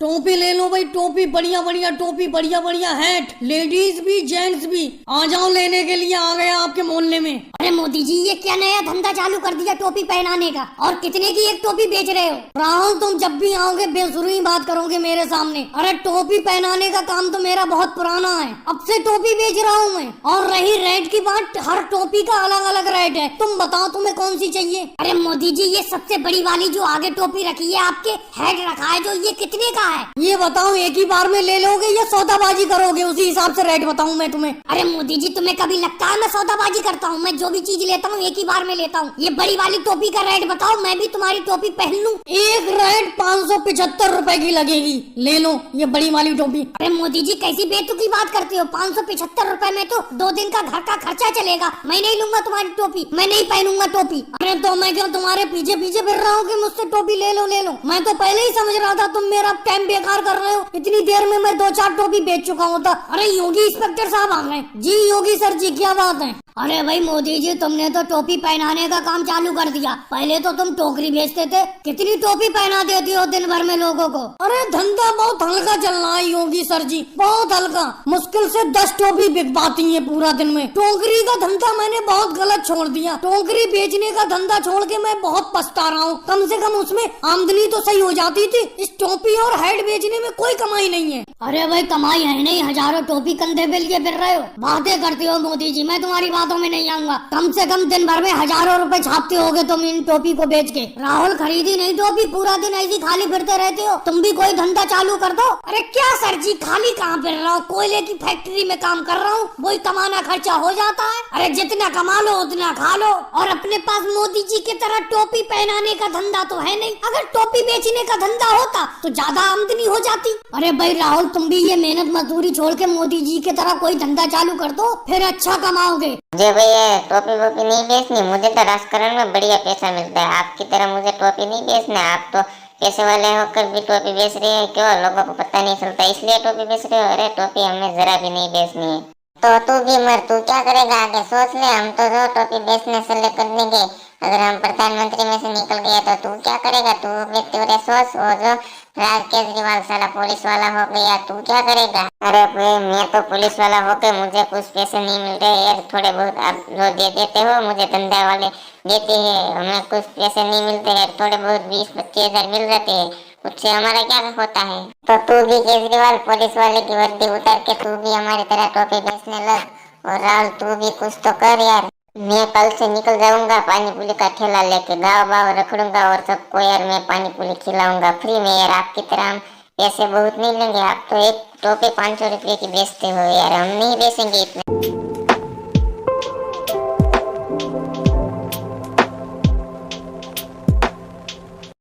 टोपी ले लो भाई, टोपी बढ़िया बढ़िया टोपी, बढ़िया बढ़िया हैट, लेडीज भी जेंट्स भी। आ जाओ, लेने के लिए आ गए आपके मोहल्ले में। अरे मोदी जी, ये क्या नया धंधा चालू कर दिया टोपी पहनाने का? और कितने की एक टोपी बेच रहे हो? राहुल, तुम जब भी आओगे बेसुरी बात करोगे मेरे सामने। अरे टोपी पहनाने का काम तो मेरा बहुत पुराना है, अब से टोपी बेच रहा हूँ मैं। और रही रेट की बात, हर टोपी का अलग अलग रेट है। तुम बताओ तुम्हें कौन सी चाहिए? अरे मोदी जी, ये सबसे बड़ी वाली जो आगे टोपी रखी है आपके, हेड रखा है जो, ये कितने का है? ये बताओ, एक ही बार में ले लोगे या सौदाबाजी करोगे? उसी हिसाब से रेट बताऊं मैं तुम्हें। अरे मोदी जी, तुम्हें कभी लगता है मैं सौदाबाजी करता हूँ? मैं जो भी चीज लेता हूँ एक ही बार में लेता हूँ। ये बड़ी वाली टोपी का रेट बताओ, मैं भी तुम्हारी टोपी पहन लूं। एक रेट 575 रुपए की लगेगी, ले लो ये बड़ी वाली टोपी। अरे मोदी जी, कैसी बेतुकी बात करते हो? 575 रुपए में तो 2 दिन का घर का खर्चा चलेगा। मैं नहीं लूंगा तुम्हारी टोपी, मैं नहीं पहनूंगा टोपी। अरे तो मैं क्यों तुम्हारे पीछे पीछे फिर रहा हूँ कि मुझसे टोपी ले लो ले लो? मैं तो पहले ही समझ रहा था तुम मेरा टाइम बेकार कर रहे हो। इतनी देर में मैं 2-4 टोपी बेच चुका होता। अरे योगी इंस्पेक्टर साहब आ गए जी। योगी सर जी, क्या बात है? अरे भाई मोदी जी, तुमने तो टोपी पहनाने का काम चालू कर दिया। पहले तो तुम टोकरी बेचते थे, कितनी टोपी पहना देती हो दिन भर में लोगों को। अरे धंधा बहुत हल्का चल रहा है योगी सर जी, बहुत हल्का। मुश्किल से 10 टोपी बिक पाती है पूरा दिन में। टोकरी का धंधा मैंने बहुत गलत छोड़ दिया। टोकरी बेचने का धंधा छोड़ के मैं बहुत पछता रहा हूँ। कम से कम उसमें आमदनी तो सही हो जाती थी। इस टोपी और हेड बेचने में कोई कमाई नहीं है। अरे भाई, कमाई है नहीं, हजारों टोपी कंधे पे लिए फिर रहे हो, बातें करते हो मोदी जी। मैं तुम्हारी बातों में नहीं आऊंगा। कम से कम दिन भर में हजारों रुपए छापते होगे तुम इन टोपी को बेच के। राहुल, खरीदी नहीं टोपी, पूरा दिन ऐसी खाली फिरते रहते हो। तुम भी कोई धंधा चालू कर दो। अरे क्या सर जी, खाली कहाँ फिर रहा हूँ? कोयले की फैक्ट्री में काम कर रहा हूँ, वही कमाना खर्चा हो जाता है। अरे जितना कमा लो उतना खा लो। और अपने पास मोदी जी की तरह टोपी पहनाने का धंधा तो है नहीं। अगर टोपी बेचने का धंधा होता तो ज्यादा आमदनी हो जाती। अरे भाई राहुल, तुम भी ये मेहनत मजदूरी छोड़ के मोदी जी की तरह कोई धंधा चालू कर दो, फिर अच्छा कमाओगे। मुझे भैया टोपी वोपी नहीं बेचनी, मुझे तो राजकारण में बढ़िया पैसा मिलता है। आपकी तरह मुझे टोपी नहीं बेचना। आप तो पैसे वाले होकर भी टोपी बेच रहे हैं, क्यों? लोगों को पता नहीं चलता इसलिए टोपी बेच रहे हो? अरे टोपी हमें जरा भी नहीं बेचनी है। तो तू भी मर, तू क्या करेगा आगे सोच ले। हम तो जो टोपी बेचने से लेकर देंगे, अगर हम प्रधानमंत्री में से निकल गए तो तू क्या करेगा? तू व्यक्ति सोच। और जो राज केजरीवाल साला पुलिस वाला हो गया, तू क्या करेगा? अरे भाई, मैं तो पुलिस वाला होकर मुझे कुछ पैसे नहीं मिल रहे यार। थोड़े बहुत आप जो दे देते हो, मुझे धंधा वाले देते हैं, हमें कुछ पैसे नहीं मिलते हैं। थोड़े बहुत 20-25 हजार मिल जाते हैं, उससे हमारा क्या होता है? तो तू भी केजरीवाल पुलिस वाले की वर्दी उतार के तू भी हमारी तरह टोपी बेचने लग। और राहुल, तू भी कुछ तो कर यार। मैं कल से निकल जाऊंगा पानी पूरी का ठेला लेके, गाँव गाँव रखड़ूंगा और सबको यार मैं पानी पूरी खिलाऊंगा फ्री में यार। आपकी तरह हम पैसे बहुत नहीं लेंगे। आप तो एक टोपी 500 रुपये की बेचते हो यार, हम नहीं बेचेंगे इतने।